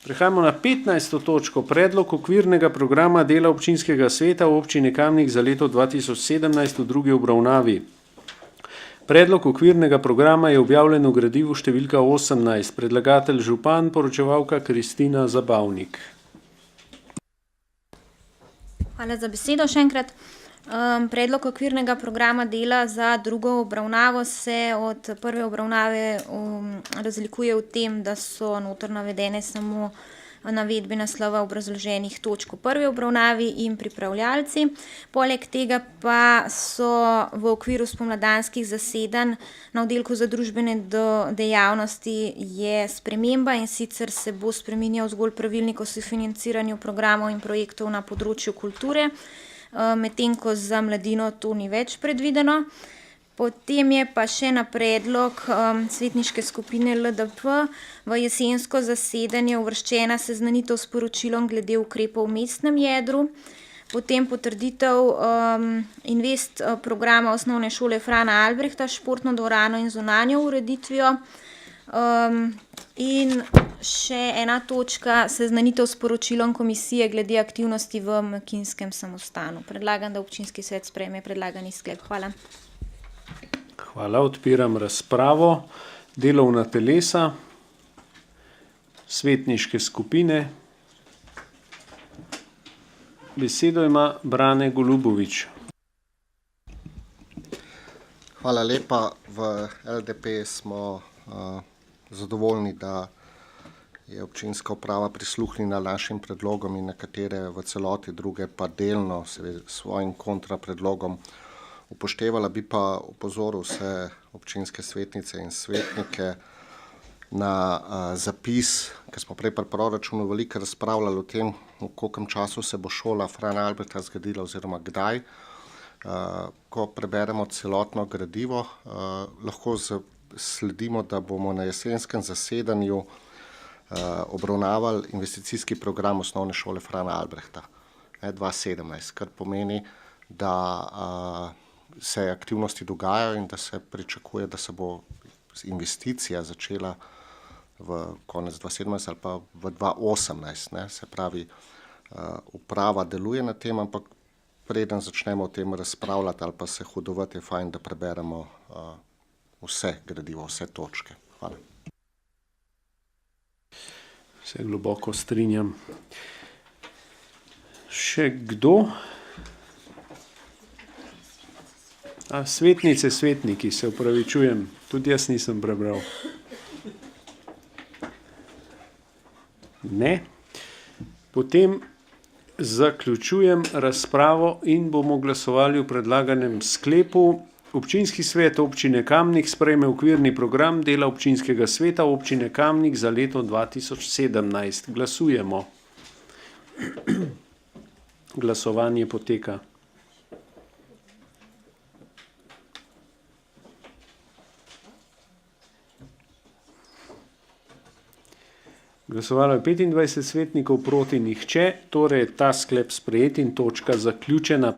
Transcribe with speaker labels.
Speaker 1: Prehajamo na 15. točko. Predlog okvirnega programa dela občinskega sveta v občini Kamnik za leto 2017 v drugi obravnavi. Predlog okvirnega programa je objavljen v gradivu številka 18. Predlagatelj župan, poročevalka Kristina Zabavnik.
Speaker 2: Hvala za besedo še enkrat. Predlog okvirnega programa dela za drugo obravnavo se od prve obravnave razlikuje v tem, da so noter navedene samo navedbe naslova obrazloženih točk v prvi obravnavi in pripravljalci. Poleg tega pa so v okviru spomladanskih zasedanj na oddelku za družbene dejavnosti je sprememba, in sicer se bo spreminjal zgolj pravilnik o sofinanciranju programov in projektov na področju kulture, medtem ko za mladino to ni več predvideno. Potem je pa še na predlog svetniške skupine LDP v jesensko zasedanje uvrščena seznanitev s poročilom glede ukrepov v mestnem jedru, potem potrditev invest programa osnovne šole Frana Albrehta, športno dvorano in zunanjo ureditvijo, in še ena točka, seznanitev s poročilom komisije glede aktivnosti v Mekinskem samostanu. Predlagam, da občinski svet sprejme predlagani sklep. Hvala.
Speaker 1: Hvala, odpiram razpravo. Delovna telesa, svetniške skupine. Besedo ima Brane Golubovič.
Speaker 3: Hvala lepa. V LDP smo zadovoljni, da je občinska uprava prisluhnila našim predlogom in nekatere v celoti, druge pa delno svojim kontrapredlogom upoštevala. Bi pa opozoril vse občinske svetnice in svetnike na zapis, ker smo prej pri proračunu veliko razpravljali o tem, v koliko času se bo šola Frana Albrehta zgradila oziroma kdaj. Ko preberemo celotno gradivo, lahko sledimo, da bomo na jesenskem zasedanju obravnavali investicijski program osnovne šole Frana Albrehta 2017, kar pomeni, da se aktivnosti dogajajo in da se pričakuje, da se bo investicija začela v konec 2017 ali pa v 2018. Se pravi, uprava deluje na tem, ampak preden začnemo o tem razpravljati ali pa se hudovati, je fajn, da preberemo vse gradivo, vse točke. Hvala.
Speaker 1: Se globoko strinjam. Še kdo? Svetnice, svetniki, se opravičujem. Tudi jaz nisem prebral. Ne. Potem zaključujem razpravo in bomo glasovali o predlaganem sklepu. Občinski svet občine Kamnik sprejme okvirni program dela občinskega sveta občine Kamnik za leto 2017. Glasujemo. Glasovanje poteka. Glasovalo je 25 svetnikov, proti nihče, torej je ta sklep sprejet in točka zaključena.